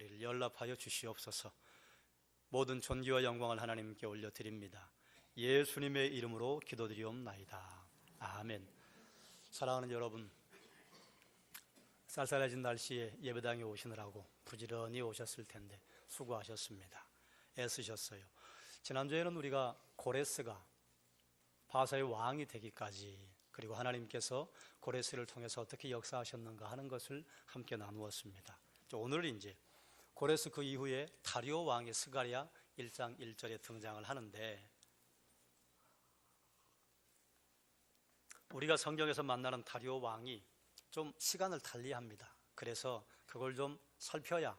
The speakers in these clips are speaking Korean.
우리를 연락하여 주시옵소서. 모든 존귀와 영광을 하나님께 올려드립니다. 예수님의 이름으로 기도드리옵나이다. 아멘. 사랑하는 여러분, 쌀쌀해진 날씨에 예배당에 오시느라고 부지런히 오셨을 텐데 수고하셨습니다. 애쓰셨어요. 지난주에는 우리가 고레스가 바사의 왕이 되기까지, 그리고 하나님께서 고레스를 통해서 어떻게 역사하셨는가 하는 것을 함께 나누었습니다. 오늘 이제 고레스 그 이후에 다리오 왕의 스가랴 1장 1절에 등장을 하는데, 우리가 성경에서 만나는 다리오 왕이 좀 시간을 달리합니다. 그래서 그걸 좀 살펴야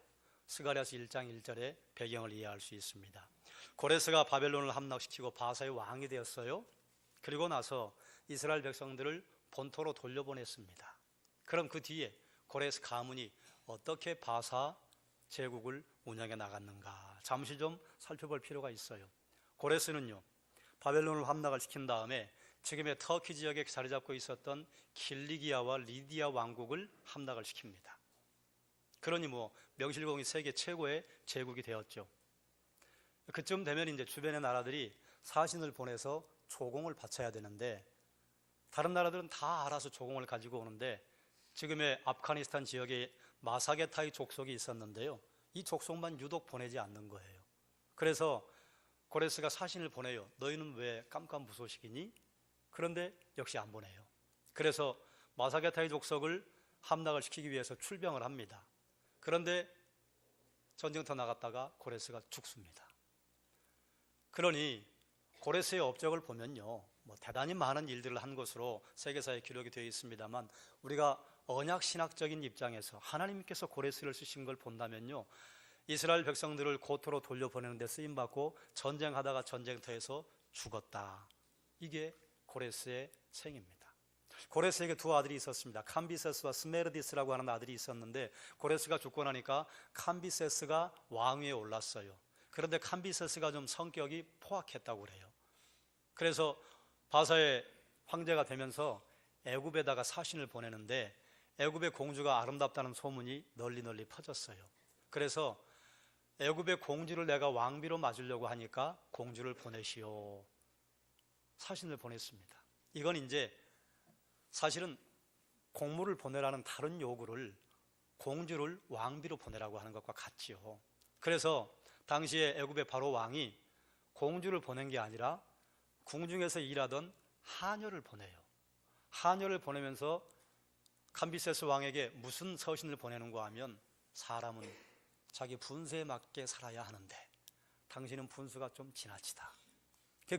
스가랴서 1장 1절의 배경을 이해할 수 있습니다. 고레스가 바벨론을 함락시키고 바사의 왕이 되었어요. 그리고 나서 이스라엘 백성들을 본토로 돌려보냈습니다. 그럼 그 뒤에 고레스 가문이 어떻게 바사 제국을 운영해 나갔는가 잠시 좀 살펴볼 필요가 있어요. 고레스는요, 바벨론을 함락을 시킨 다음에 지금의 터키 지역에 자리 잡고 있었던 길리기아와 리디아 왕국을 함락을 시킵니다. 그러니 명실공히 세계 최고의 제국이 되었죠. 그쯤 되면 이제 주변의 나라들이 사신을 보내서 조공을 바쳐야 되는데, 다른 나라들은 다 알아서 조공을 가지고 오는데, 지금의 아프가니스탄 지역에 마사게타이 족속이 있었는데요, 이 족속만 유독 보내지 않는 거예요. 그래서 고레스가 사신을 보내요. 너희는 왜 깜깜무소식이니? 그런데 역시 안 보내요. 그래서 마사게타이 족속을 함락을 시키기 위해서 출병을 합니다. 그런데 전쟁터 나갔다가 고레스가 죽습니다. 그러니 고레스의 업적을 보면요, 대단히 많은 일들을 한 것으로 세계사에 기록이 되어 있습니다만, 우리가 언약 신학적인 입장에서 하나님께서 고레스를 쓰신 걸 본다면요, 이스라엘 백성들을 고토로 돌려보내는 데 쓰임받고 전쟁하다가 전쟁터에서 죽었다. 이게 고레스의 생입니다. 고레스에게 두 아들이 있었습니다. 캄비세스와 스메르디스라고 하는 아들이 있었는데, 고레스가 죽고 나니까 캄비세스가 왕위에 올랐어요. 그런데 캄비세스가 좀 성격이 포악했다고 그래요. 그래서 바사의 황제가 되면서 애굽에다가 사신을 보내는데, 애굽의 공주가 아름답다는 소문이 널리 퍼졌어요. 그래서 애굽의 공주를 내가 왕비로 맞으려고 하니까 공주를 보내시오. 사신을 보냈습니다. 이건 이제 사실은 공무를 보내라는 다른 요구를 공주를 왕비로 보내라고 하는 것과 같지요. 그래서 당시에 애굽의 바로 왕이 공주를 보낸 게 아니라 궁중에서 일하던 하녀를 보내요. 하녀를 보내면서 캄비세스 왕에게 무슨 서신을 보내는가 하면, 사람은 자기 분수에 맞게 살아야 하는데 당신은 분수가 좀 지나치다.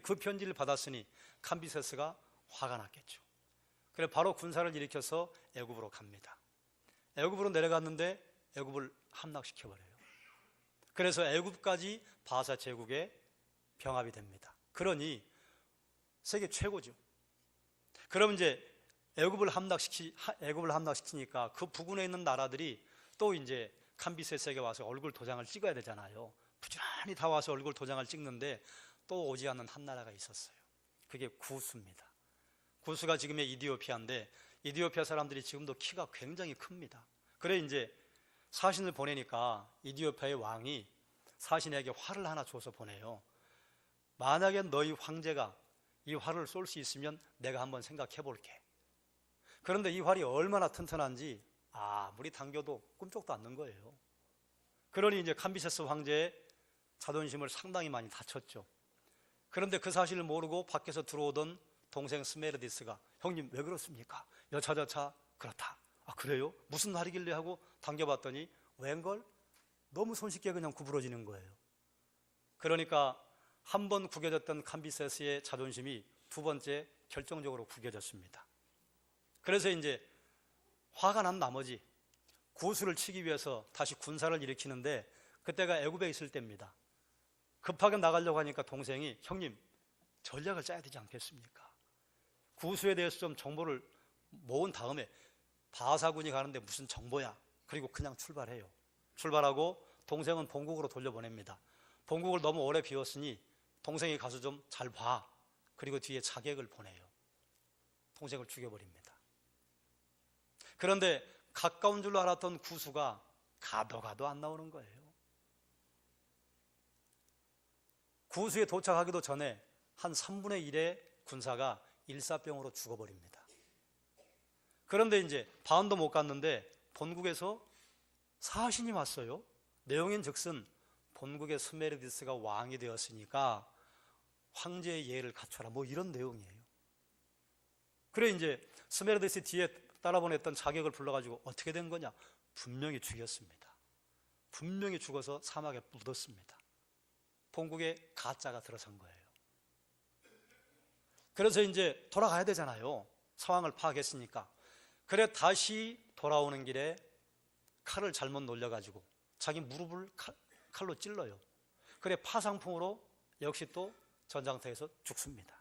그 편지를 받았으니 캄비세스가 화가 났겠죠. 그래서 바로 군사를 일으켜서 애굽으로 갑니다. 애굽으로 내려갔는데 애굽을 함락시켜버려요. 그래서 애굽까지 바사 제국에 병합이 됩니다. 그러니 세계 최고죠. 그럼 이제 애굽을 함락시키니까 그 부근에 있는 나라들이 또 이제 캄비세스에게 와서 얼굴 도장을 찍어야 되잖아요. 부지런히 다 와서 얼굴 도장을 찍는데 또 오지 않는 한 나라가 있었어요. 그게 구스입니다. 구스가 지금의 이디오피아인데, 이디오피아 사람들이 지금도 키가 굉장히 큽니다. 그래 이제 사신을 보내니까 이디오피아의 왕이 사신에게 활을 하나 줘서 보내요. 만약에 너희 황제가 이 활을 쏠 수 있으면 내가 한번 생각해 볼게. 그런데 이 활이 얼마나 튼튼한지 아무리 당겨도 꿈쩍도 않는 거예요. 그러니 이제 캄비세스 황제의 자존심을 상당히 많이 다쳤죠. 그런데 그 사실을 모르고 밖에서 들어오던 동생 스메르디스가, 형님 왜 그렇습니까? 여차저차 그렇다. 아 그래요? 무슨 말이길래 하고 당겨봤더니 웬걸? 너무 손쉽게 그냥 구부러지는 거예요. 그러니까 한 번 구겨졌던 캄비세스의 자존심이 두 번째 결정적으로 구겨졌습니다. 그래서 이제 화가 난 나머지 구스를 치기 위해서 다시 군사를 일으키는데, 그때가 애굽에 있을 때입니다. 급하게 나가려고 하니까 동생이, 형님 전략을 짜야 되지 않겠습니까? 구스에 대해서 좀 정보를 모은 다음에 바사군이 가는데 무슨 정보야? 그리고 그냥 출발해요. 출발하고 동생은 본국으로 돌려보냅니다. 본국을 너무 오래 비웠으니 동생이 가서 좀 잘 봐. 그리고 뒤에 자객을 보내요. 동생을 죽여버립니다. 그런데 가까운 줄로 알았던 구스가 가도 안 나오는 거예요. 구수에 도착하기도 전에 한 3분의 1의 군사가 일사병으로 죽어버립니다. 그런데 이제 반도 못 갔는데 본국에서 사신이 왔어요. 내용인즉슨 본국의 스메르디스가 왕이 되었으니까 황제의 예를 갖춰라, 뭐 이런 내용이에요. 그래 이제 스메르디스 뒤에 따라보냈던 자객을 불러가지고 어떻게 된 거냐? 분명히 죽였습니다. 분명히 죽어서 사막에 묻었습니다. 본국에 가짜가 들어선 거예요. 그래서 이제 돌아가야 되잖아요. 상황을 파악했으니까. 그래 다시 돌아오는 길에 칼을 잘못 놀려가지고 자기 무릎을 칼로 찔러요. 그래 파상풍으로 역시 또 전장터에서 죽습니다.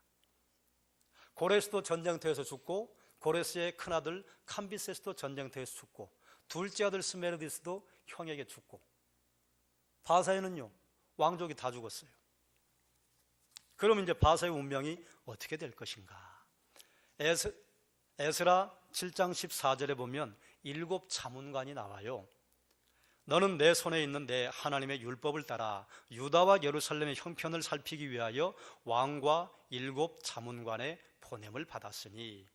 고레스도 전쟁터에서 죽고, 고레스의 큰아들 캄비세스도 전쟁터에서 죽고, 둘째 아들 스메르디스도 형에게 죽고, 바사에는요 왕족이 다 죽었어요. 그럼 이제 바사의 운명이 어떻게 될 것인가? 에스라 7장 14절에 보면 7 자문관이 나와요. 너는 내 손에 있는 내 하나님의 율법을 따라 유다와 예루살렘의 형편을 살피기 위하여 왕과 7 자문관의 보냄을 받았으니.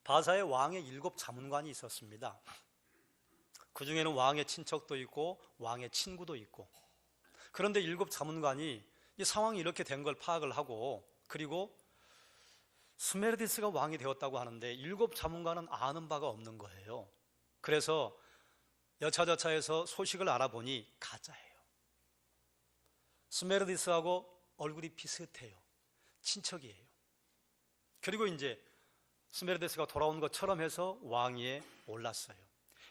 바사에 왕의 7 자문관이 있었습니다. 그 중에는 왕의 친척도 있고 왕의 친구도 있고. 그런데 7 자문관이 이 상황이 이렇게 된 걸 파악을 하고, 그리고 스메르디스가 왕이 되었다고 하는데 7 자문관은 아는 바가 없는 거예요. 그래서 여차저차해서 소식을 알아보니 가짜예요. 스메르디스하고 얼굴이 비슷해요. 친척이에요. 그리고 이제 스메르디스가 돌아온 것처럼 해서 왕위에 올랐어요.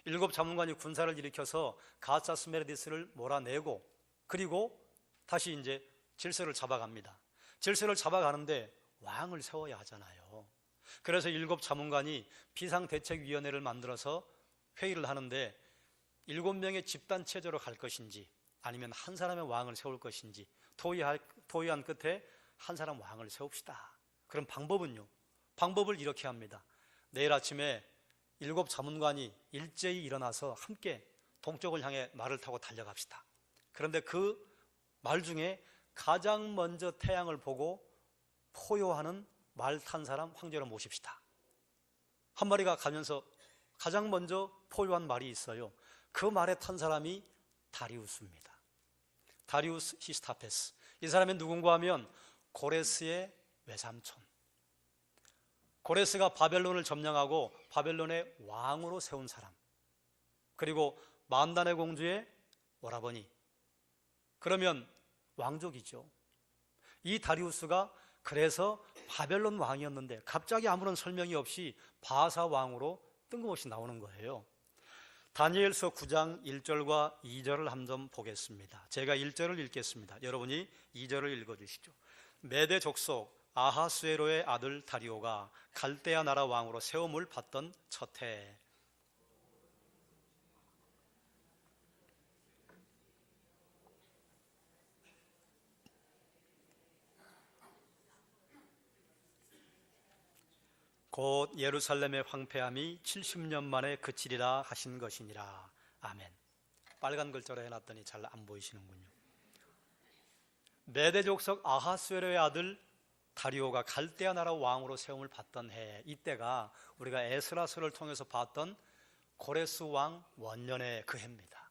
7 자문관이 군사를 일으켜서 가짜 스메르디스를 몰아내고, 그리고 다시 이제 질서를 잡아갑니다. 질서를 잡아가는데 왕을 세워야 하잖아요. 그래서 7 자문관이 비상대책위원회를 만들어서 회의를 하는데 7명의 집단 체제로 갈 것인지 아니면 한 사람의 왕을 세울 것인지 토의한 끝에 한 사람 왕을 세웁시다. 그럼 방법은요? 방법을 이렇게 합니다. 내일 아침에 7 자문관이 일제히 일어나서 함께 동쪽을 향해 말을 타고 달려갑시다. 그런데 그 말 중에 가장 먼저 태양을 보고 포효하는 말 탄 사람 황제로 모십시다. 한 마리가 가면서 가장 먼저 포효한 말이 있어요. 그 말에 탄 사람이 다리우스입니다. 다리우스 히스타페스. 이 사람이 누군가 하면 고레스의 외삼촌. 고레스가 바벨론을 점령하고 바벨론의 왕으로 세운 사람. 그리고 만단의 공주의 오라버니. 그러면 왕족이죠. 이 다리우스가 그래서 바벨론 왕이었는데 갑자기 아무런 설명이 없이 바사 왕으로 뜬금없이 나오는 거예요. 다니엘서 9장 1절과 2절을 한번 보겠습니다. 제가 1절을 읽겠습니다. 여러분이 2절을 읽어주시죠. 메대 족속 아하수에로의 아들 다리오가 갈대아 나라 왕으로 세움을 받던 첫 해, 곧 예루살렘의 황폐함이 70년 만에 그치리라 하신 것이니라. 아멘. 빨간 글자로 해놨더니 잘 안 보이시는군요. 메대 족속 아하수에로의 아들 다리오가 갈대아 나라 왕으로 세움을 받던 해, 이때가 우리가 에스라서를 통해서 봤던 고레스 왕 원년의 그 해입니다.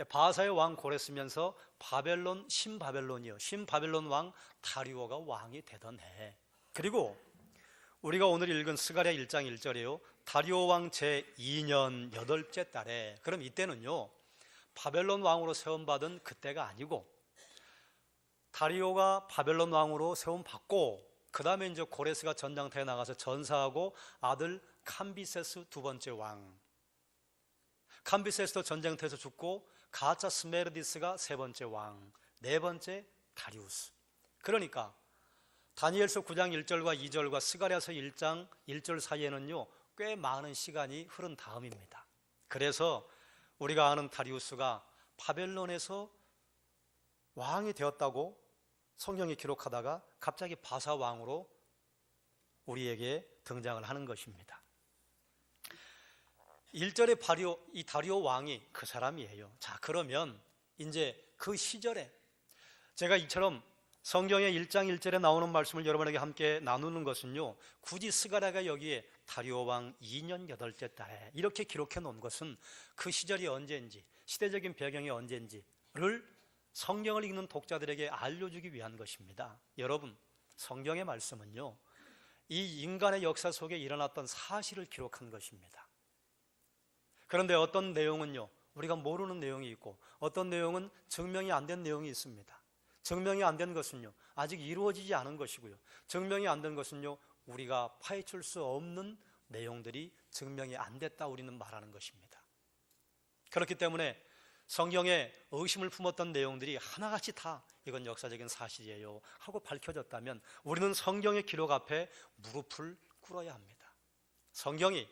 바사의 왕 고레스면서 바벨론 신바벨론이요, 신바벨론 왕 다리오가 왕이 되던 해. 그리고 우리가 오늘 읽은 스가랴 1장 1절이에요. 다리오 왕 제2년 8째 달에. 그럼 이때는요 바벨론 왕으로 세움받은 그때가 아니고 다리오가 바벨론 왕으로 세움받고 그 다음에 이제 고레스가 전장터에 나가서 전사하고 아들 캄비세스 2번째 왕, 캄비세스도 전쟁터에서 죽고 가짜 스메르디스가 3번째 왕, 4번째 다리우스. 그러니까 다니엘서 9장 1절과 2절과 스가랴서 1장 1절 사이에는요 꽤 많은 시간이 흐른 다음입니다. 그래서 우리가 아는 다리우스가 바벨론에서 왕이 되었다고 성경이 기록하다가 갑자기 바사 왕으로 우리에게 등장을 하는 것입니다. 1절의 이 다리오 왕이 그 사람이에요. 자, 그러면 이제 그 시절에 제가 이처럼 성경의 1장 1절에 나오는 말씀을 여러분에게 함께 나누는 것은요, 굳이 스가랴가 여기에 다리오 왕 2년 8째 달에 이렇게 기록해 놓은 것은 그 시절이 언제인지, 시대적인 배경이 언제인지를 성경을 읽는 독자들에게 알려주기 위한 것입니다. 여러분, 성경의 말씀은요, 이 인간의 역사 속에 일어났던 사실을 기록한 것입니다. 그런데 어떤 내용은요, 우리가 모르는 내용이 있고 어떤 내용은 증명이 안 된 내용이 있습니다. 증명이 안 된 것은요, 아직 이루어지지 않은 것이고요, 증명이 안 된 것은요, 우리가 파헤칠 수 없는 내용들이 증명이 안 됐다 우리는 말하는 것입니다. 그렇기 때문에 성경에 의심을 품었던 내용들이 하나같이 다 이건 역사적인 사실이에요 하고 밝혀졌다면 우리는 성경의 기록 앞에 무릎을 꿇어야 합니다. 성경이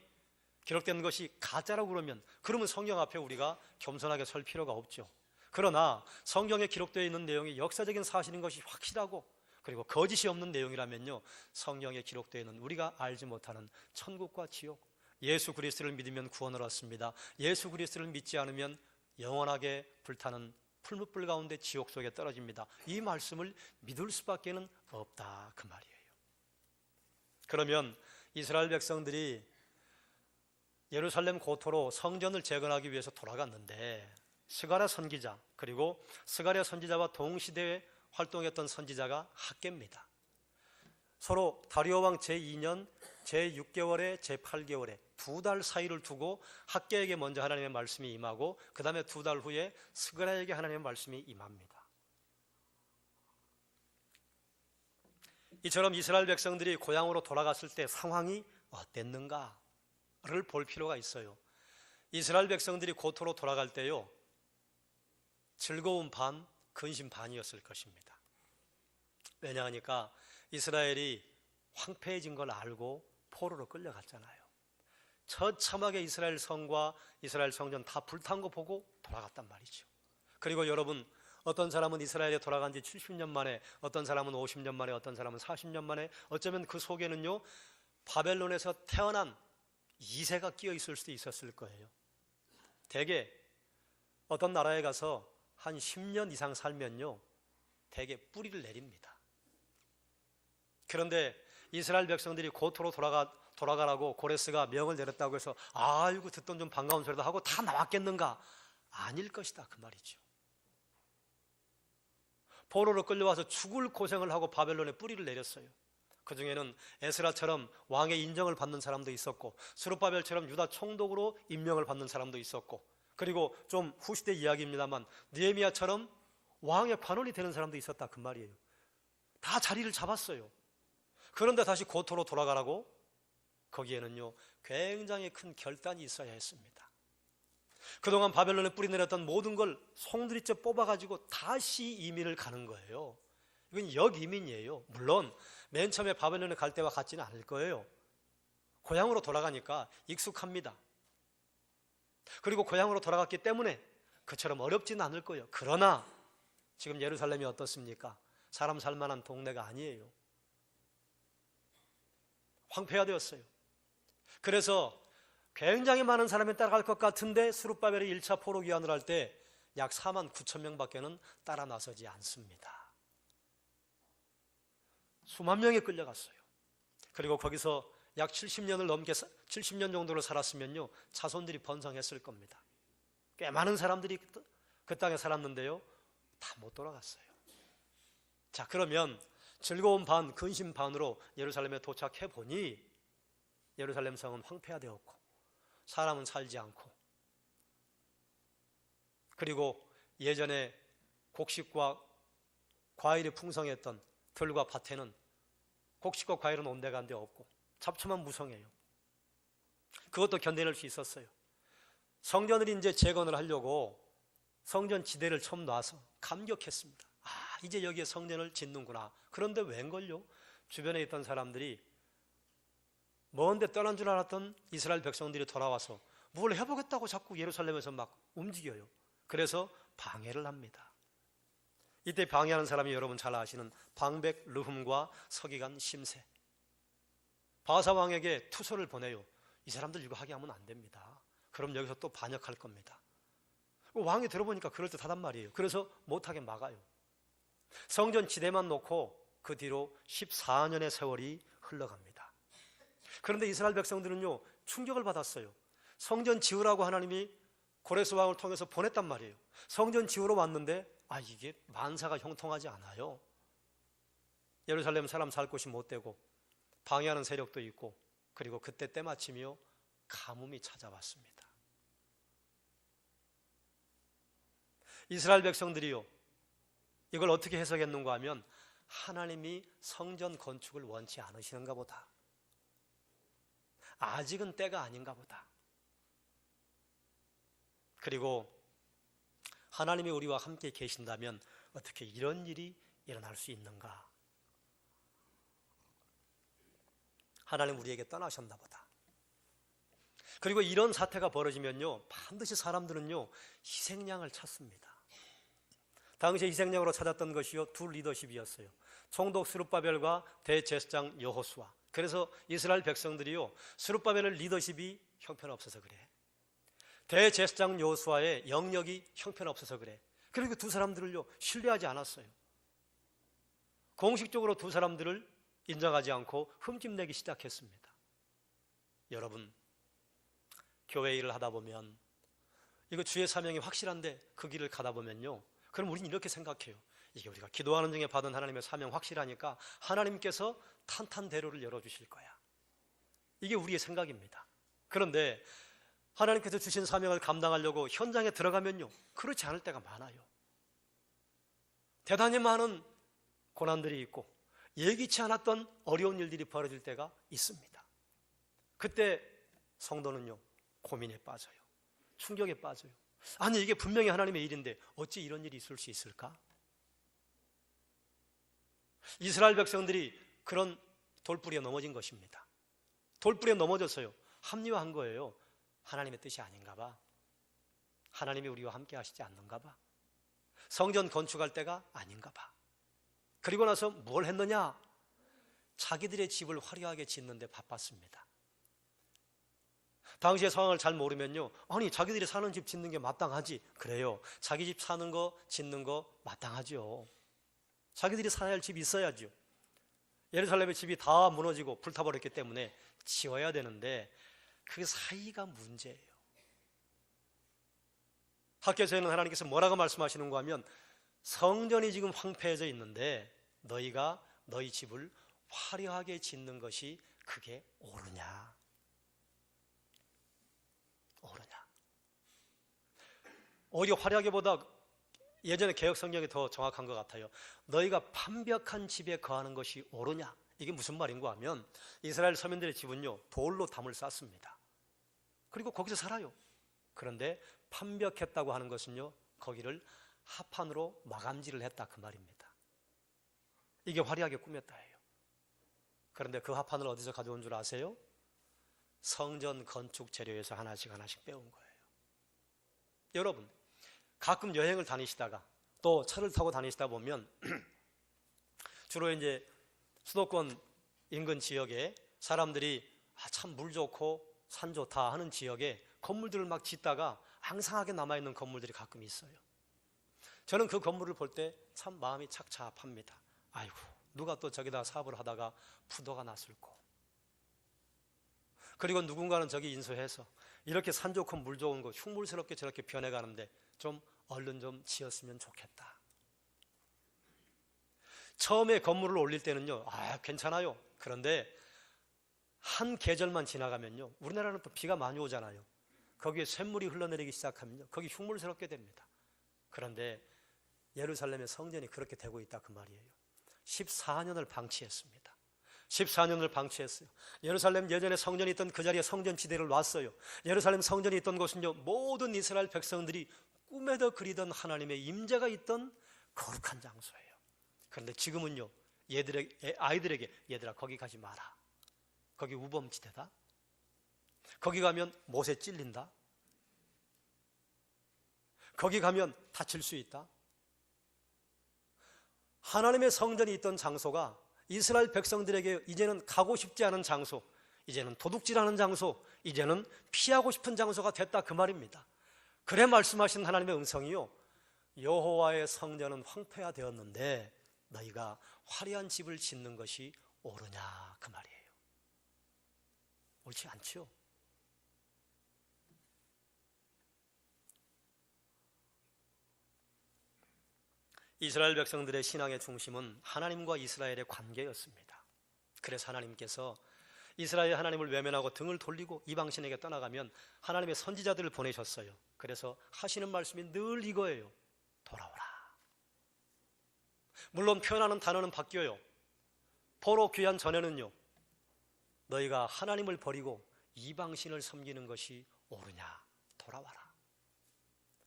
기록된 것이 가짜라고 그러면 성경 앞에 우리가 겸손하게 설 필요가 없죠. 그러나 성경에 기록되어 있는 내용이 역사적인 사실인 것이 확실하고 그리고 거짓이 없는 내용이라면요, 성경에 기록되어 있는 우리가 알지 못하는 천국과 지옥, 예수 그리스도를 믿으면 구원을 얻습니다, 예수 그리스도를 믿지 않으면 영원하게 불타는 풀무불 가운데 지옥 속에 떨어집니다, 이 말씀을 믿을 수밖에 없다 그 말이에요. 그러면 이스라엘 백성들이 예루살렘 고토로 성전을 재건하기 위해서 돌아갔는데 스가랴 선지자 그리고 스가랴 선지자와 동시대에 활동했던 선지자가 학개입니다. 서로 다리오 왕 제2년 제6개월에 제8개월에 2달 사이를 두고 학개에게 먼저 하나님의 말씀이 임하고 그 다음에 2달 후에 스가랴에게 하나님의 말씀이 임합니다. 이처럼 이스라엘 백성들이 고향으로 돌아갔을 때 상황이 어땠는가를 볼 필요가 있어요. 이스라엘 백성들이 고토로 돌아갈 때요, 즐거운 반, 근심 반이었을 것입니다. 왜냐하니까 이스라엘이 황폐해진 걸 알고 포로로 끌려갔잖아요. 처참하게 이스라엘 성과 이스라엘 성전 다 불탄 거 보고 돌아갔단 말이죠. 그리고 여러분, 어떤 사람은 이스라엘에 돌아간 지 70년 만에, 어떤 사람은 50년 만에, 어떤 사람은 40년 만에, 어쩌면 그 속에는요, 바벨론에서 태어난 2세가 끼어 있을 수도 있었을 거예요. 대개 어떤 나라에 가서 한 10년 이상 살면요, 대개 뿌리를 내립니다. 그런데 이스라엘 백성들이 고토로 돌아가라고 고레스가 명을 내렸다고 해서 아이고 듣던 좀 반가운 소리도 하고 다 나왔겠는가? 아닐 것이다 그 말이죠. 포로로 끌려와서 죽을 고생을 하고 바벨론에 뿌리를 내렸어요. 그 중에는 에스라처럼 왕의 인정을 받는 사람도 있었고, 스룹바벨처럼 유다 총독으로 임명을 받는 사람도 있었고, 그리고 좀 후시대 이야기입니다만 느헤미야처럼 왕의 관원이 되는 사람도 있었다 그 말이에요. 다 자리를 잡았어요. 그런데 다시 고토로 돌아가라고? 거기에는요, 굉장히 큰 결단이 있어야 했습니다. 그동안 바벨론에 뿌리 내렸던 모든 걸 송두리째 뽑아가지고 다시 이민을 가는 거예요. 이건 역이민이에요. 물론 맨 처음에 바벨론에 갈 때와 같지는 않을 거예요. 고향으로 돌아가니까 익숙합니다. 그리고 고향으로 돌아갔기 때문에 그처럼 어렵지는 않을 거예요. 그러나 지금 예루살렘이 어떻습니까? 사람 살만한 동네가 아니에요. 황폐화되었어요. 그래서 굉장히 많은 사람이 따라갈 것 같은데 스룹바벨이 1차 포로 귀환을 할 때 약 4만 9천 명밖에는 따라 나서지 않습니다. 수만 명이 끌려갔어요. 그리고 거기서 약 70년 정도를 살았으면요, 자손들이 번성했을 겁니다. 꽤 많은 사람들이 그 땅에 살았는데요, 다 못 돌아갔어요. 자, 그러면 즐거운 반, 근심 반으로 예루살렘에 도착해 보니 예루살렘 성은 황폐화되었고 사람은 살지 않고, 그리고 예전에 곡식과 과일이 풍성했던 들과 밭에는 곡식과 과일은 온데간데 없고 잡초만 무성해요. 그것도 견뎌낼 수 있었어요. 성전을 이제 재건을 하려고 성전 지대를 처음 놔서 감격했습니다. 이제 여기에 성전을 짓는구나. 그런데 웬걸요? 주변에 있던 사람들이 먼데 떠난 줄 알았던 이스라엘 백성들이 돌아와서 뭘 해보겠다고 자꾸 예루살렘에서 막 움직여요. 그래서 방해를 합니다. 이때 방해하는 사람이 여러분 잘 아시는 방백 르훔과 서기관 심세. 바사 왕에게 투서를 보내요. 이 사람들 이거 하게 하면 안 됩니다. 그럼 여기서 또 반역할 겁니다. 왕이 들어보니까 그럴듯하단 말이에요. 그래서 못하게 막아요. 성전 지대만 놓고 그 뒤로 14년의 세월이 흘러갑니다. 그런데 이스라엘 백성들은요, 충격을 받았어요. 성전 지으라고 하나님이 고레스 왕을 통해서 보냈단 말이에요. 성전 지으러 왔는데 이게 만사가 형통하지 않아요. 예루살렘 사람 살 곳이 못 되고 방해하는 세력도 있고, 그리고 그때 때마침이요, 가뭄이 찾아왔습니다. 이스라엘 백성들이요, 이걸 어떻게 해석했는가 하면 하나님이 성전 건축을 원치 않으시는가 보다. 아직은 때가 아닌가 보다. 그리고 하나님이 우리와 함께 계신다면 어떻게 이런 일이 일어날 수 있는가? 하나님 우리에게 떠나셨나 보다. 그리고 이런 사태가 벌어지면요, 반드시 사람들은요, 희생양을 찾습니다. 당시에 희생양으로 찾았던 것이요, 두 리더십이었어요. 총독 스룹바벨과 대제사장 여호수아. 그래서 이스라엘 백성들이요, 스룹바벨의 리더십이 형편없어서 그래. 대제사장 여호수아의 영역이 형편없어서 그래. 그리고 두 사람들을요, 신뢰하지 않았어요. 공식적으로 두 사람들을 인정하지 않고 흠집내기 시작했습니다. 여러분, 교회 일을 하다 보면 이거 주의 사명이 확실한데 그 길을 가다 보면요, 그럼 우리는 이렇게 생각해요. 이게 우리가 기도하는 중에 받은 하나님의 사명 확실하니까 하나님께서 탄탄대로를 열어주실 거야. 이게 우리의 생각입니다. 그런데 하나님께서 주신 사명을 감당하려고 현장에 들어가면요, 그렇지 않을 때가 많아요. 대단히 많은 고난들이 있고 예기치 않았던 어려운 일들이 벌어질 때가 있습니다. 그때 성도는요, 고민에 빠져요. 충격에 빠져요. 아니, 이게 분명히 하나님의 일인데 어찌 이런 일이 있을 수 있을까? 이스라엘 백성들이 그런 돌부리에 넘어진 것입니다. 돌부리에 넘어졌어요. 합리화한 거예요. 하나님의 뜻이 아닌가 봐. 하나님이 우리와 함께 하시지 않는가 봐. 성전 건축할 때가 아닌가 봐. 그리고 나서 뭘 했느냐? 자기들의 집을 화려하게 짓는데 바빴습니다. 당시의 상황을 잘 모르면요, 아니, 자기들이 사는 집 짓는 게 마땅하지. 그래요. 자기 집 사는 거 짓는 거 마땅하죠. 자기들이 살아야 할 집이 있어야죠. 예루살렘의 집이 다 무너지고 불타버렸기 때문에 지어야 되는데 그 사이가 문제예요. 학교에서는 하나님께서 뭐라고 말씀하시는가 하면 성전이 지금 황폐해져 있는데 너희가 너희 집을 화려하게 짓는 것이 그게 옳으냐? 옳으냐? 오히려 화려하게보다 예전에 개역 성경이 더 정확한 것 같아요. 너희가 판벽한 집에 거하는 것이 옳으냐? 이게 무슨 말인가 하면 이스라엘 서민들의 집은요, 돌로 담을 쌓습니다. 그리고 거기서 살아요. 그런데 판벽했다고 하는 것은요, 거기를 합판으로 마감질을 했다, 그 말입니다. 이게 화려하게 꾸몄다 해요. 그런데 그 합판을 어디서 가져온 줄 아세요? 성전 건축 재료에서 하나씩 하나씩 빼온 거예요. 여러분, 가끔 여행을 다니시다가 또 차를 타고 다니시다 보면 주로 이제 수도권 인근 지역에 사람들이 참 물 좋고 산 좋다 하는 지역에 건물들을 막 짓다가 앙상하게 남아있는 건물들이 가끔 있어요. 저는 그 건물을 볼 때 참 마음이 착잡합니다. 아이고, 누가 또 저기다 사업을 하다가 부도가 났을꼬. 그리고 누군가는 저기 인수해서 이렇게 산 좋고 물 좋은 거 흉물스럽게 저렇게 변해가는데 좀 얼른 좀 지었으면 좋겠다. 처음에 건물을 올릴 때는요, 괜찮아요. 그런데 한 계절만 지나가면요, 우리나라는 또 비가 많이 오잖아요. 거기에 샘물이 흘러내리기 시작하면요, 거기 흉물스럽게 됩니다. 그런데 예루살렘의 성전이 그렇게 되고 있다, 그 말이에요. 14년을 방치했습니다. 14년을 방치했어요. 예루살렘 예전에 성전이 있던 그 자리에 성전 지대를 놨어요. 예루살렘 성전이 있던 곳은요, 모든 이스라엘 백성들이 꿈에도 그리던 하나님의 임재가 있던 거룩한 장소예요. 그런데 지금은요, 아이들에게 얘들아, 거기 가지 마라. 거기 우범지대다. 거기 가면 못에 찔린다. 거기 가면 다칠 수 있다. 하나님의 성전이 있던 장소가 이스라엘 백성들에게 이제는 가고 싶지 않은 장소, 이제는 도둑질하는 장소, 이제는 피하고 싶은 장소가 됐다 그 말입니다. 그래 말씀하신 하나님의 음성이요, 여호와의 성전은 황폐화 되었는데 너희가 화려한 집을 짓는 것이 옳으냐 그 말이에요. 옳지 않지요. 이스라엘 백성들의 신앙의 중심은 하나님과 이스라엘의 관계였습니다. 그래서 하나님께서 이스라엘 하나님을 외면하고 등을 돌리고 이방신에게 떠나가면 하나님의 선지자들을 보내셨어요. 그래서 하시는 말씀이 늘 이거예요. 돌아오라. 물론 표현하는 단어는 바뀌어요. 포로 귀환 전에는요, 너희가 하나님을 버리고 이방신을 섬기는 것이 옳으냐, 돌아와라.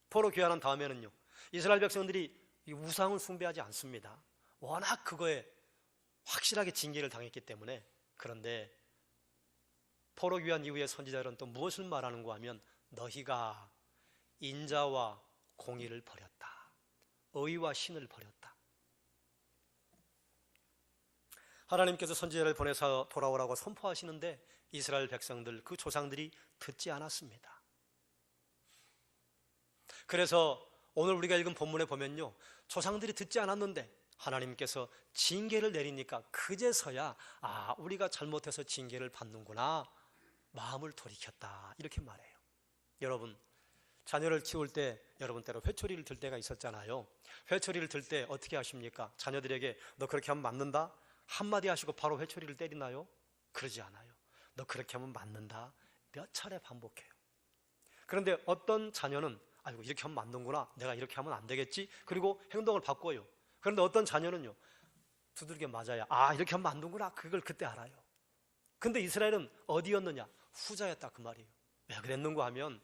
포로 귀환한 다음에는요, 이스라엘 백성들이 이 우상을 숭배하지 않습니다. 워낙 그거에 확실하게 징계를 당했기 때문에. 그런데 포로 귀환 이후의 선지자들은 또 무엇을 말하는가 하면 너희가 인자와 공의를 버렸다, 의와 신을 버렸다. 하나님께서 선지자를 보내서 돌아오라고 선포하시는데 이스라엘 백성들, 그 조상들이 듣지 않았습니다. 그래서 오늘 우리가 읽은 본문에 보면요, 조상들이 듣지 않았는데 하나님께서 징계를 내리니까 그제서야 우리가 잘못해서 징계를 받는구나, 마음을 돌이켰다, 이렇게 말해요. 여러분, 자녀를 키울 때 여러분 때로 회초리를 들 때가 있었잖아요. 회초리를 들 때 어떻게 하십니까? 자녀들에게 너 그렇게 하면 맞는다 한마디 하시고 바로 회초리를 때리나요? 그러지 않아요. 너 그렇게 하면 맞는다 몇 차례 반복해요. 그런데 어떤 자녀는 아이고 이렇게 하면 맞는구나, 내가 이렇게 하면 안 되겠지, 그리고 행동을 바꿔요. 그런데 어떤 자녀는요, 두들겨 맞아야 이렇게 하면 맞는구나, 그걸 그때 알아요. 근데 이스라엘은 어디였느냐? 후자였다 그 말이에요. 왜 그랬는가 하면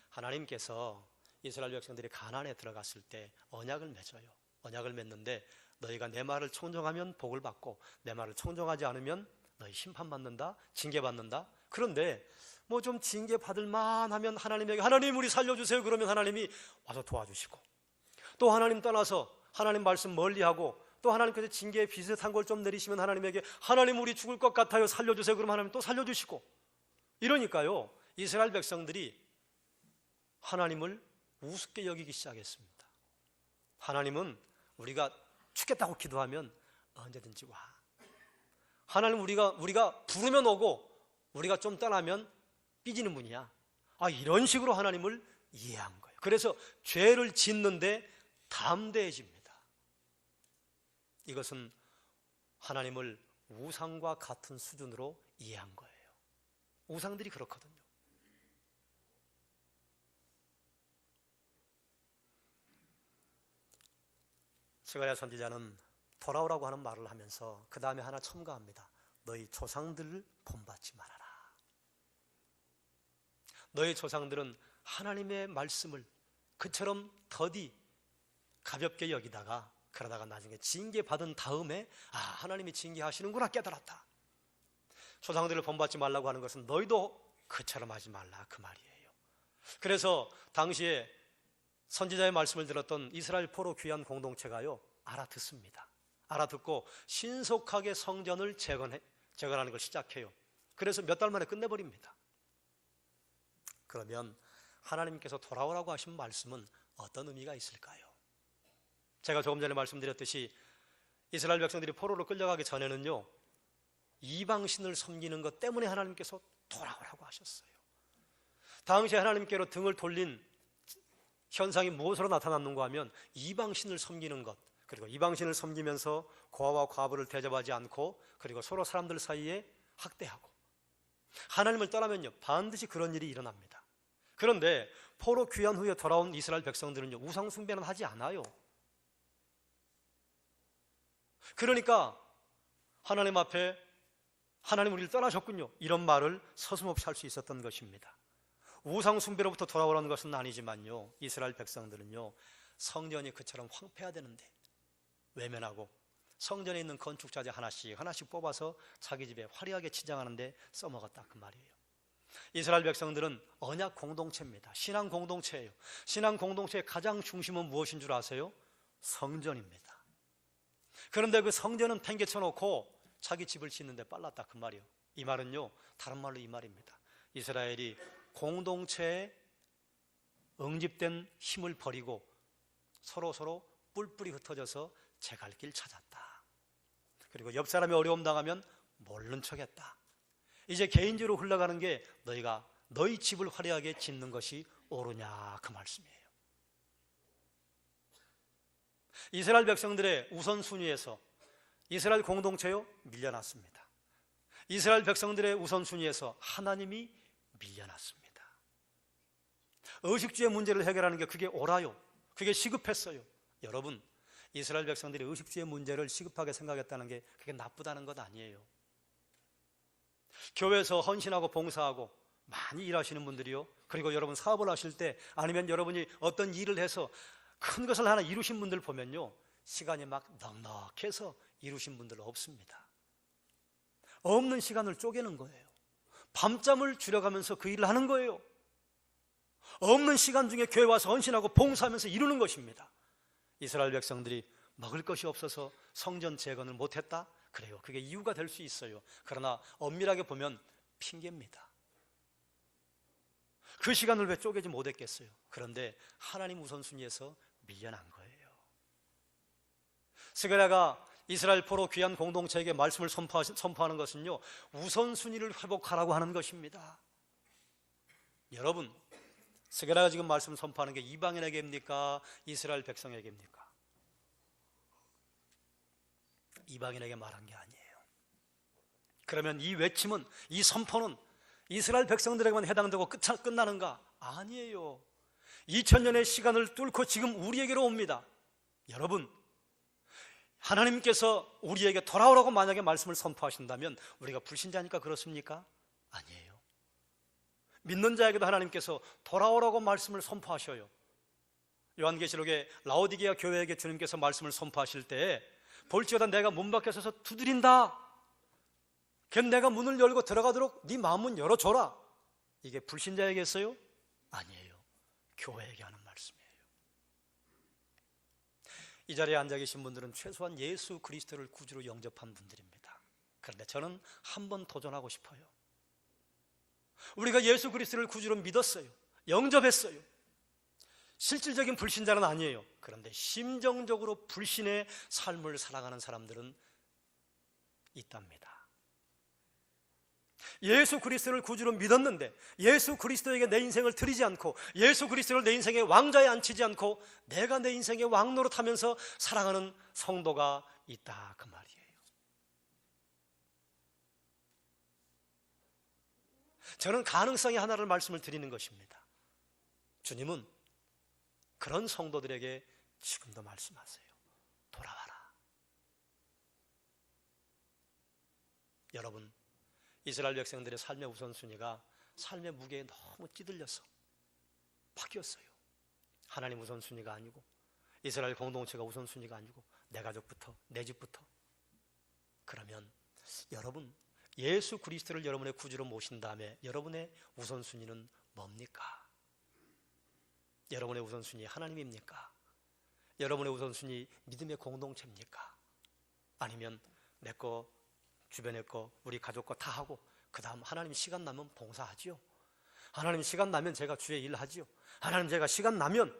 하나님께서 이스라엘 백성들이 가나안에 들어갔을 때 언약을 맺어요. 언약을 맺는데 너희가 내 말을 청정하면 복을 받고 내 말을 청정하지 않으면 너희 심판받는다, 징계받는다. 그런데 뭐 좀 징계받을 만하면 하나님에게 하나님 우리 살려주세요 그러면 하나님이 와서 도와주시고, 또 하나님 떠나서 하나님 말씀 멀리하고 또 하나님께서 징계 비슷한 걸 좀 내리시면 하나님에게 하나님 우리 죽을 것 같아요 살려주세요 그러면 하나님 또 살려주시고. 이러니까요, 이스라엘 백성들이 하나님을 우습게 여기기 시작했습니다. 하나님은 우리가 죽겠다고 기도하면 언제든지 와, 하나님 우리가 부르면 오고 우리가 좀 떠나면 삐지는 분이야, 이런 식으로 하나님을 이해한 거예요. 그래서 죄를 짓는데 담대해집니다. 이것은 하나님을 우상과 같은 수준으로 이해한 거예요. 우상들이 그렇거든요. 스가랴 선지자는 돌아오라고 하는 말을 하면서 그 다음에 하나 첨가합니다. 너희 조상들을 본받지 말아라. 너희 조상들은 하나님의 말씀을 그처럼 더디 가볍게 여기다가 그러다가 나중에 징계받은 다음에 하나님이 징계하시는구나 깨달았다. 조상들을 본받지 말라고 하는 것은 너희도 그처럼 하지 말라 그 말이에요. 그래서 당시에 선지자의 말씀을 들었던 이스라엘 포로 귀환 공동체가요, 알아듣습니다. 알아듣고 신속하게 성전을 재건하는 걸 시작해요. 그래서 몇 달 만에 끝내버립니다. 그러면 하나님께서 돌아오라고 하신 말씀은 어떤 의미가 있을까요? 제가 조금 전에 말씀드렸듯이 이스라엘 백성들이 포로로 끌려가기 전에는요, 이방신을 섬기는 것 때문에 하나님께서 돌아오라고 하셨어요. 당시에 하나님께로 등을 돌린 현상이 무엇으로 나타났는가 하면 이방신을 섬기는 것, 그리고 이방신을 섬기면서 고아와 과부를 대접하지 않고 그리고 서로 사람들 사이에 학대하고, 하나님을 떠나면요 반드시 그런 일이 일어납니다. 그런데 포로 귀환 후에 돌아온 이스라엘 백성들은요 우상 숭배는 하지 않아요. 그러니까 하나님 앞에 하나님 우리를 떠나셨군요 이런 말을 서슴없이 할 수 있었던 것입니다. 우상 숭배로부터 돌아오라는 것은 아니지만요, 이스라엘 백성들은요 성전이 그처럼 황폐화되는데 외면하고 성전에 있는 건축자재 하나씩 뽑아서 자기 집에 화려하게 치장하는데 써먹었다 그 말이에요. 이스라엘 백성들은 언약 공동체입니다. 신앙 공동체예요. 신앙 공동체의 가장 중심은 무엇인 줄 아세요? 성전입니다. 그런데 그 성전은 팽개쳐 놓고 자기 집을 짓는데 빨랐다 그 말이에요. 이 말은요, 다른 말로 이 말입니다. 이스라엘이 공동체에 응집된 힘을 버리고 서로 뿔뿔이 흩어져서 제 갈 길 찾았다. 그리고 옆 사람이 어려움 당하면 모르는 척했다. 이제 개인적으로 흘러가는 게 너희가 너희 집을 화려하게 짓는 것이 옳으냐, 그 말씀이에요. 이스라엘 백성들의 우선순위에서 이스라엘 공동체요, 밀려났습니다. 이스라엘 백성들의 우선순위에서 하나님이 밀려났습니다. 의식주의 문제를 해결하는 게 그게 옳아요. 그게 시급했어요. 여러분, 이스라엘 백성들이 의식주의 문제를 시급하게 생각했다는 게 그게 나쁘다는 것 아니에요. 교회에서 헌신하고 봉사하고 많이 일하시는 분들이요, 그리고 여러분 사업을 하실 때, 아니면 여러분이 어떤 일을 해서 큰 것을 하나 이루신 분들 보면요, 시간이 막 넉넉해서 이루신 분들 없습니다. 없는 시간을 쪼개는 거예요. 밤잠을 줄여가면서 그 일을 하는 거예요. 없는 시간 중에 교회 와서 헌신하고 봉사하면서 이루는 것입니다. 이스라엘 백성들이 먹을 것이 없어서 성전 재건을 못했다? 그래요. 그게 이유가 될 수 있어요. 그러나 엄밀하게 보면 핑계입니다. 그 시간을 왜 쪼개지 못했겠어요? 그런데 하나님 우선순위에서 밀려난 거예요. 스가랴가 이스라엘 포로 귀한 공동체에게 말씀을 선포하는 것은요, 우선순위를 회복하라고 하는 것입니다. 여러분, 스가랴가 지금 말씀 선포하는 게 이방인에게입니까? 이스라엘 백성에게입니까? 이방인에게 말한 게 아니에요. 그러면 이 외침은, 이 선포는 이스라엘 백성들에게만 해당되고 끝나는가? 아니에요. 2000년의 시간을 뚫고 지금 우리에게로 옵니다. 여러분, 하나님께서 우리에게 돌아오라고 만약에 말씀을 선포하신다면 우리가 불신자니까 그렇습니까? 아니에요. 믿는 자에게도 하나님께서 돌아오라고 말씀을 선포하셔요. 요한계시록에 라오디게아 교회에게 주님께서 말씀을 선포하실 때, 볼지어다 내가 문 밖에 서서 두드린다. 그럼 내가 문을 열고 들어가도록 네 마음은 열어줘라. 이게 불신자에게서요? 아니에요. 교회에게 하는 말씀이에요. 이 자리에 앉아 계신 분들은 최소한 예수 그리스도를 구주로 영접한 분들입니다. 그런데 저는 한번 도전하고 싶어요. 우리가 예수 그리스도를 구주로 믿었어요. 영접했어요. 실질적인 불신자는 아니에요. 그런데 심정적으로 불신의 삶을 살아가는 사람들은 있답니다. 예수 그리스도를 구주로 믿었는데 예수 그리스도에게 내 인생을 드리지 않고, 예수 그리스도를 내 인생의 왕좌에 앉히지 않고 내가 내 인생의 왕 노릇하면서 살아가는 성도가 있다, 그 말이에요. 저는 가능성의 하나를 말씀을 드리는 것입니다. 주님은 그런 성도들에게 지금도 말씀하세요. 돌아와라. 여러분, 이스라엘 백성들의 삶의 우선순위가 삶의 무게에 너무 찌들려서 바뀌었어요. 하나님 우선순위가 아니고, 이스라엘 공동체가 우선순위가 아니고, 내 가족부터, 내 집부터. 그러면 여러분, 예수 그리스도를 여러분의 구주로 모신 다음에 여러분의 우선순위는 뭡니까? 여러분의 우선순위 하나님입니까? 여러분의 우선순위 믿음의 공동체입니까? 아니면 내 거, 주변의 거, 우리 가족 거 다 하고 그 다음 하나님 시간 나면 봉사하지요. 하나님 시간 나면 제가 주의 일 하지요. 하나님 제가 시간 나면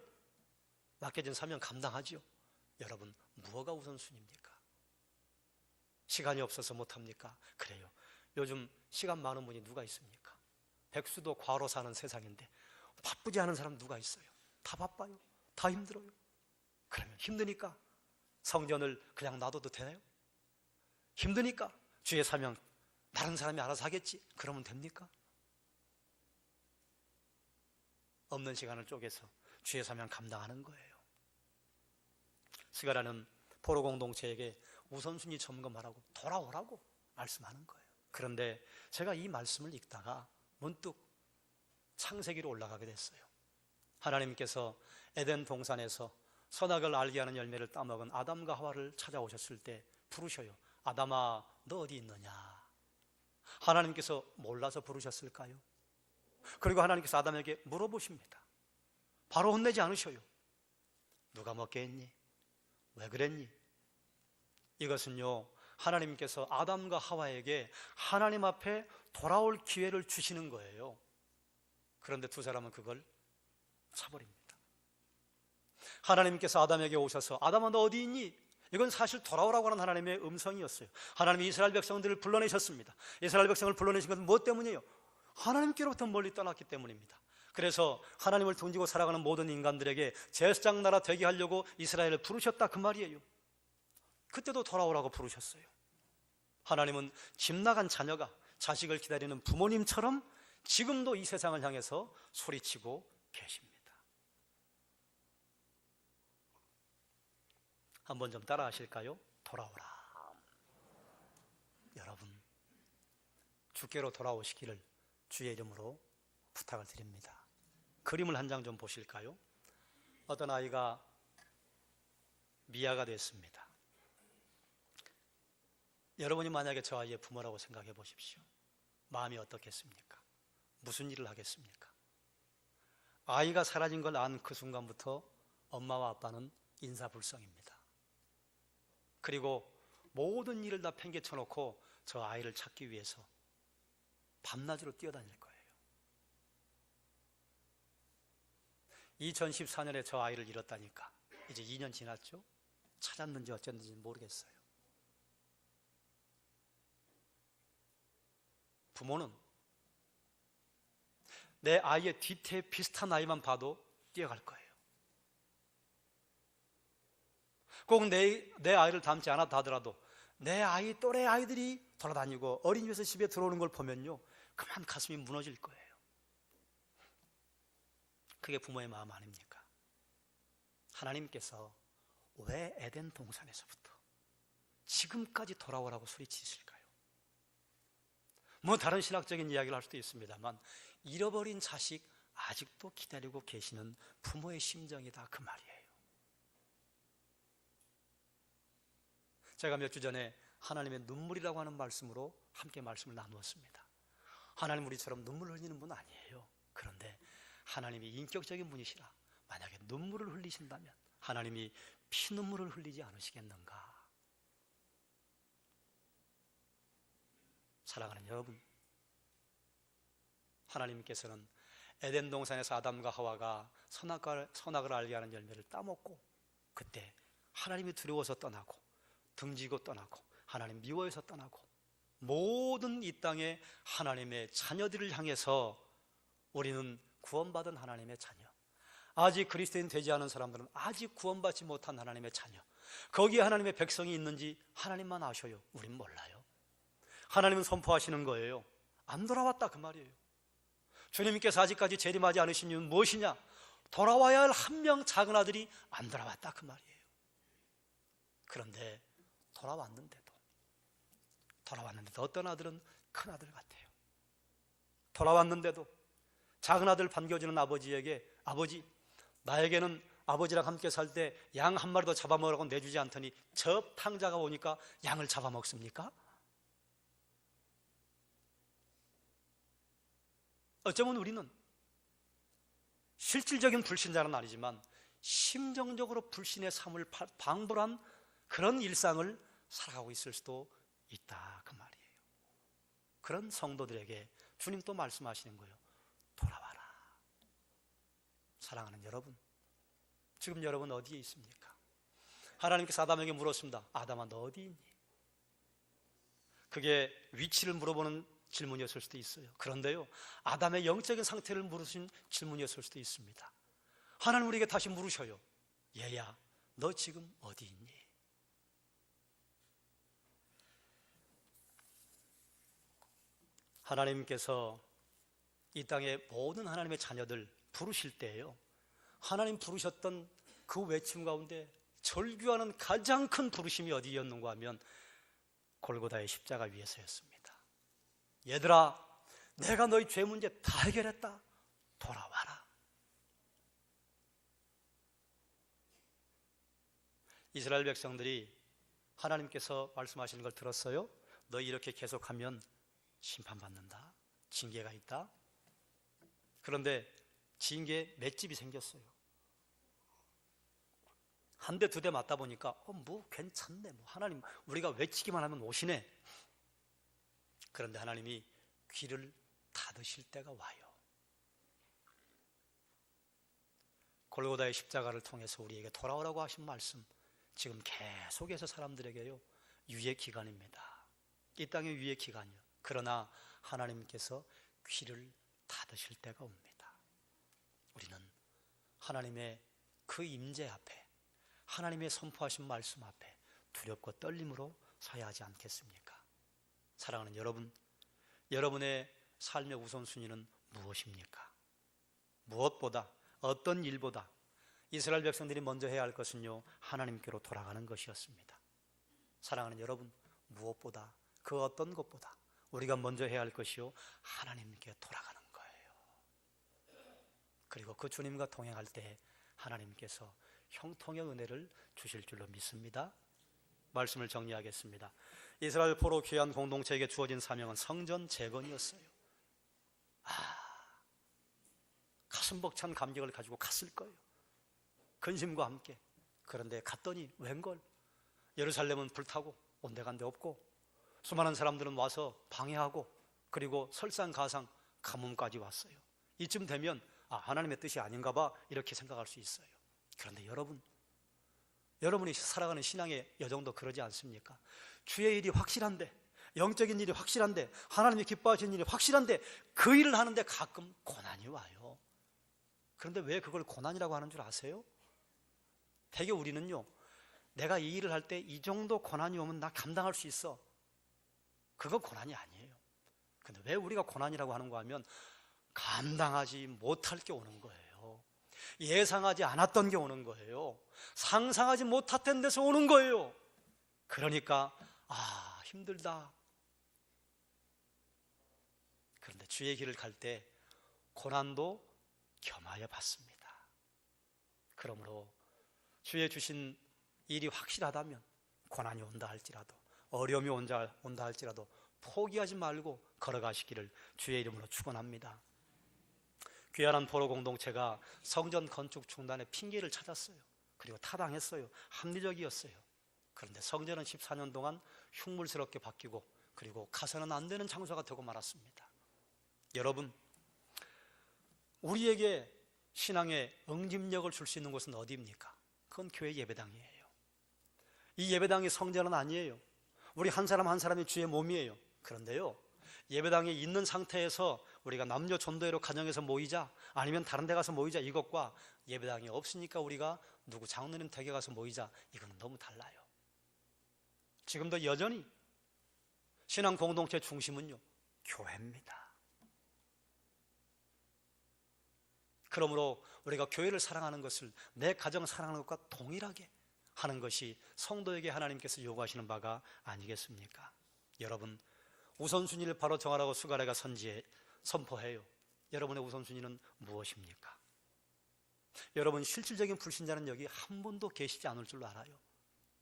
맡겨진 사명 감당하지요. 여러분, 무엇가 우선순위입니까? 시간이 없어서 못합니까? 그래요. 요즘 시간 많은 분이 누가 있습니까? 백수도 과로 사는 세상인데 바쁘지 않은 사람 누가 있어요? 다 바빠요. 다 힘들어요. 그러면 힘드니까 성전을 그냥 놔둬도 되나요? 힘드니까 주의 사명 다른 사람이 알아서 하겠지, 그러면 됩니까? 없는 시간을 쪼개서 주의 사명 감당하는 거예요. 스가랴는 포로 공동체에게 우선순위 점검하라고, 돌아오라고 말씀하는 거예요. 그런데 제가 이 말씀을 읽다가 문득 창세기로 올라가게 됐어요. 하나님께서 에덴 동산에서 선악을 알게 하는 열매를 따먹은 아담과 하와를 찾아오셨을 때 부르셔요. 아담아, 너 어디 있느냐? 하나님께서 몰라서 부르셨을까요? 그리고 하나님께서 아담에게 물어보십니다. 바로 혼내지 않으셔요. 누가 먹게 했니? 왜 그랬니? 이것은요, 하나님께서 아담과 하와에게 하나님 앞에 돌아올 기회를 주시는 거예요. 그런데 두 사람은 그걸 차버립니다. 하나님께서 아담에게 오셔서 아담아 너 어디 있니? 이건 사실 돌아오라고 하는 하나님의 음성이었어요. 하나님이 이스라엘 백성들을 불러내셨습니다. 이스라엘 백성을 불러내신 것은 무엇 때문이에요? 하나님께로부터 멀리 떠났기 때문입니다. 그래서 하나님을 등지고 살아가는 모든 인간들에게 제사장 나라 되게 하려고 이스라엘을 부르셨다 그 말이에요. 그때도 돌아오라고 부르셨어요. 하나님은 집 나간 자녀가 자식을 기다리는 부모님처럼 지금도 이 세상을 향해서 소리치고 계십니다. 한번 좀 따라 하실까요? 돌아오라. 여러분, 주께로 돌아오시기를 주의 이름으로 부탁을 드립니다. 그림을 한 장 좀 보실까요? 어떤 아이가 미아가 됐습니다. 여러분이 만약에 저 아이의 부모라고 생각해 보십시오. 마음이 어떻겠습니까? 무슨 일을 하겠습니까? 아이가 사라진 걸 안 그 순간부터 엄마와 아빠는 인사불성입니다. 그리고 모든 일을 다 팽개쳐 놓고 저 아이를 찾기 위해서 밤낮으로 뛰어다닐 거예요. 2014년에 저 아이를 잃었다니까 이제 2년 지났죠? 찾았는지 어쨌는지 모르겠어요. 부모는 내 아이의 뒤태 비슷한 아이만 봐도 뛰어갈 거예요. 꼭 내 아이를 닮지 않았다 하더라도 내 아이 또래 아이들이 돌아다니고 어린이집에서 집에 들어오는 걸 보면요 그만 가슴이 무너질 거예요. 그게 부모의 마음 아닙니까? 하나님께서 왜 에덴 동산에서부터 지금까지 돌아오라고 소리치실까요? 뭐 다른 신학적인 이야기를 할 수도 있습니다만 잃어버린 자식 아직도 기다리고 계시는 부모의 심정이다 그 말이에요. 제가 몇 주 전에 하나님의 눈물이라고 하는 말씀으로 함께 말씀을 나누었습니다. 하나님 우리처럼 눈물을 흘리는 분 아니에요. 그런데 하나님이 인격적인 분이시라 만약에 눈물을 흘리신다면 하나님이 피눈물을 흘리지 않으시겠는가? 사랑하는 여러분, 하나님께서는 에덴 동산에서 아담과 하와가 선악을 알게 하는 열매를 따먹고 그때 하나님이 두려워서 떠나고 등지고 떠나고 하나님 미워해서 떠나고 모든 이 땅의 하나님의 자녀들을 향해서 우리는 구원받은 하나님의 자녀, 아직 그리스도인 되지 않은 사람들은 아직 구원받지 못한 하나님의 자녀, 거기에 하나님의 백성이 있는지 하나님만 아셔요. 우린 몰라요. 하나님은 선포하시는 거예요. 안 돌아왔다 그 말이에요. 주님께서 아직까지 재림하지 않으신 이유는 무엇이냐? 돌아와야 할 한 명 작은 아들이 안 돌아왔다 그 말이에요. 그런데 돌아왔는데도 어떤 아들은 큰 아들 같아요. 돌아왔는데도 작은 아들 반겨주는 아버지에게 아버지 나에게는 아버지랑 함께 살 때 양 한 마리 더 잡아먹으라고 내주지 않더니 저 탕자가 오니까 양을 잡아먹습니까? 어쩌면 우리는 실질적인 불신자는 아니지만 심정적으로 불신의 삶을 방불한 그런 일상을 살아가고 있을 수도 있다 그 말이에요. 그런 성도들에게 주님 또 말씀하시는 거예요. 돌아와라. 사랑하는 여러분, 지금 여러분 어디에 있습니까? 하나님께서 아담에게 물었습니다. 아담아 너 어디 있니? 그게 위치를 물어보는 질문이었을 수도 있어요. 그런데요 아담의 영적인 상태를 물으신 질문이었을 수도 있습니다. 하나님 우리에게 다시 물으셔요. 얘야 너 지금 어디 있니? 하나님께서 이 땅의 모든 하나님의 자녀들 부르실 때예요 하나님 부르셨던 그 외침 가운데 절규하는 가장 큰 부르심이 어디였는가 하면 골고다의 십자가 위에서였습니다. 얘들아 내가 너희 죄 문제 다 해결했다. 돌아와라. 이스라엘 백성들이 하나님께서 말씀하시는 걸 들었어요? 너희 이렇게 계속하면 심판받는다. 징계가 있다. 그런데 징계에 맷집이 생겼어요. 한 대 두 대 맞다 보니까 뭐 괜찮네, 뭐 하나님 우리가 외치기만 하면 오시네. 그런데 하나님이 귀를 닫으실 때가 와요. 골고다의 십자가를 통해서 우리에게 돌아오라고 하신 말씀, 지금 계속해서 사람들에게요 유예 기간입니다. 이 땅의 유예 기간이요. 그러나 하나님께서 귀를 닫으실 때가 옵니다. 우리는 하나님의 그 임재 앞에, 하나님의 선포하신 말씀 앞에 두렵고 떨림으로 서야 하지 않겠습니까? 사랑하는 여러분, 여러분의 삶의 우선순위는 무엇입니까? 무엇보다, 어떤 일보다 이스라엘 백성들이 먼저 해야 할 것은요 하나님께로 돌아가는 것이었습니다. 사랑하는 여러분, 무엇보다, 그 어떤 것보다 우리가 먼저 해야 할 것이요 하나님께 돌아가는 거예요. 그리고 그 주님과 동행할 때 하나님께서 형통의 은혜를 주실 줄로 믿습니다. 말씀을 정리하겠습니다. 이스라엘 포로 귀한 공동체에게 주어진 사명은 성전 재건이었어요. 가슴 벅찬 감격을 가지고 갔을 거예요, 근심과 함께. 그런데 갔더니 웬걸, 예루살렘은 불타고 온데간데 없고 수많은 사람들은 와서 방해하고 그리고 설상가상 가뭄까지 왔어요. 이쯤 되면 하나님의 뜻이 아닌가 봐 이렇게 생각할 수 있어요. 그런데 여러분이 살아가는 신앙의 여정도 그러지 않습니까? 주의 일이 확실한데, 영적인 일이 확실한데, 하나님이 기뻐하시는 일이 확실한데 그 일을 하는데 가끔 고난이 와요. 그런데 왜 그걸 고난이라고 하는 줄 아세요? 대개 우리는요 내가 이 일을 할 때 이 정도 고난이 오면 나 감당할 수 있어, 그건 고난이 아니에요. 근데 왜 우리가 고난이라고 하는가 하면 감당하지 못할 게 오는 거예요. 예상하지 않았던 게 오는 거예요. 상상하지 못했던 데서 오는 거예요. 그러니까 힘들다. 그런데 주의 길을 갈 때 고난도 겸하여 받습니다. 그러므로 주의 주신 일이 확실하다면 고난이 온다 할지라도, 어려움이 온다 할지라도 포기하지 말고 걸어가시기를 주의 이름으로 축원합니다. 귀환한 포로 공동체가 성전 건축 중단에 핑계를 찾았어요. 그리고 타당했어요. 합리적이었어요. 그런데 성전은 14년 동안 흉물스럽게 바뀌고 그리고 가서는 안 되는 장소가 되고 말았습니다. 여러분, 우리에게 신앙의 응집력을 줄 수 있는 곳은 어디입니까? 그건 교회 예배당이에요. 이 예배당이 성전은 아니에요. 우리 한 사람 한 사람이 주의 몸이에요. 그런데요 예배당에 있는 상태에서 우리가 남녀 전도회로 가정에서 모이자, 아니면 다른 데 가서 모이자, 이것과 예배당이 없으니까 우리가 누구 장로님 댁에 가서 모이자, 이거는 너무 달라요. 지금도 여전히 신앙 공동체 중심은요 교회입니다. 그러므로 우리가 교회를 사랑하는 것을 내 가정을 사랑하는 것과 동일하게 하는 것이 성도에게 하나님께서 요구하시는 바가 아니겠습니까? 여러분, 우선순위를 바로 정하라고 스가랴가 선포해요. 여러분의 우선순위는 무엇입니까? 여러분, 실질적인 불신자는 여기 한 분도 계시지 않을 줄로 알아요.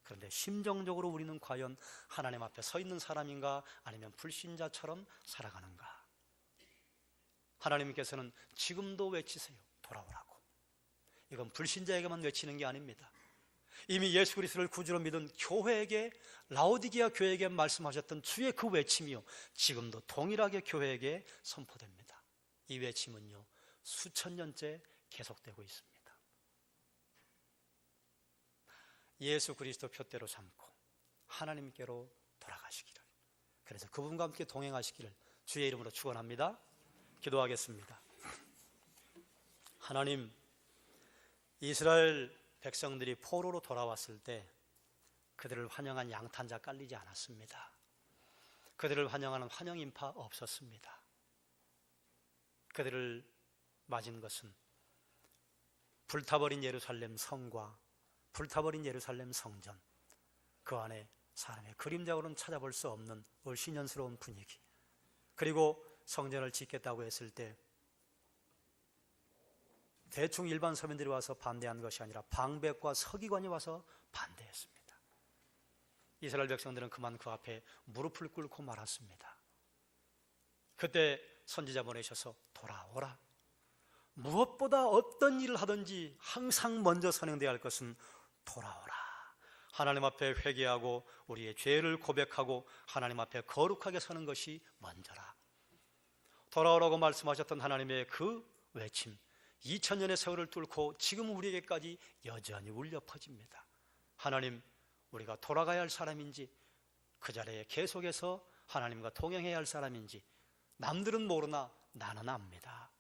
그런데 심정적으로 우리는 과연 하나님 앞에 서 있는 사람인가, 아니면 불신자처럼 살아가는가? 하나님께서는 지금도 외치세요, 돌아오라고. 이건 불신자에게만 외치는 게 아닙니다. 이미 예수 그리스도를 구주로 믿은 교회에게, 라오디게아 교회에게 말씀하셨던 주의 그 외침이요 지금도 동일하게 교회에게 선포됩니다. 이 외침은요 수천 년째 계속되고 있습니다. 예수 그리스도 표대로 삼고 하나님께로 돌아가시기를, 그래서 그분과 함께 동행하시기를 주의 이름으로 축원합니다. 기도하겠습니다. 하나님, 이스라엘 백성들이 포로로 돌아왔을 때 그들을 환영한 양탄자 깔리지 않았습니다. 그들을 환영하는 환영 인파 없었습니다. 그들을 맞은 것은 불타버린 예루살렘 성과 불타버린 예루살렘 성전, 그 안에 사람의 그림자로는 찾아볼 수 없는 을씨년스러운 분위기, 그리고 성전을 짓겠다고 했을 때 대충 일반 서민들이 와서 반대한 것이 아니라 방백과 서기관이 와서 반대했습니다. 이스라엘 백성들은 그만 그 앞에 무릎을 꿇고 말았습니다. 그때 선지자 보내셔서 돌아오라. 무엇보다 어떤 일을 하든지 항상 먼저 선행되어야 할 것은 돌아오라. 하나님 앞에 회개하고 우리의 죄를 고백하고 하나님 앞에 거룩하게 서는 것이 먼저라. 돌아오라고 말씀하셨던 하나님의 그 외침, 2000년의 세월을 뚫고 지금 우리에게까지 여전히 울려 퍼집니다. 하나님, 우리가 돌아가야 할 사람인지 그 자리에 계속해서 하나님과 동행해야 할 사람인지 남들은 모르나 나는 압니다.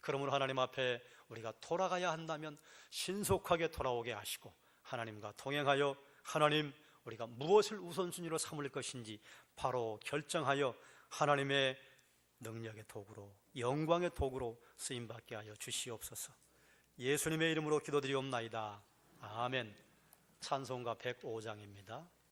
그러므로 하나님 앞에 우리가 돌아가야 한다면 신속하게 돌아오게 하시고 하나님과 동행하여 하나님, 우리가 무엇을 우선순위로 삼을 것인지 바로 결정하여 하나님의 능력의 도구로, 영광의 도구로 쓰임받게 하여 주시옵소서. 예수님의 이름으로 기도드리옵나이다. 아멘. 찬송가 105장입니다.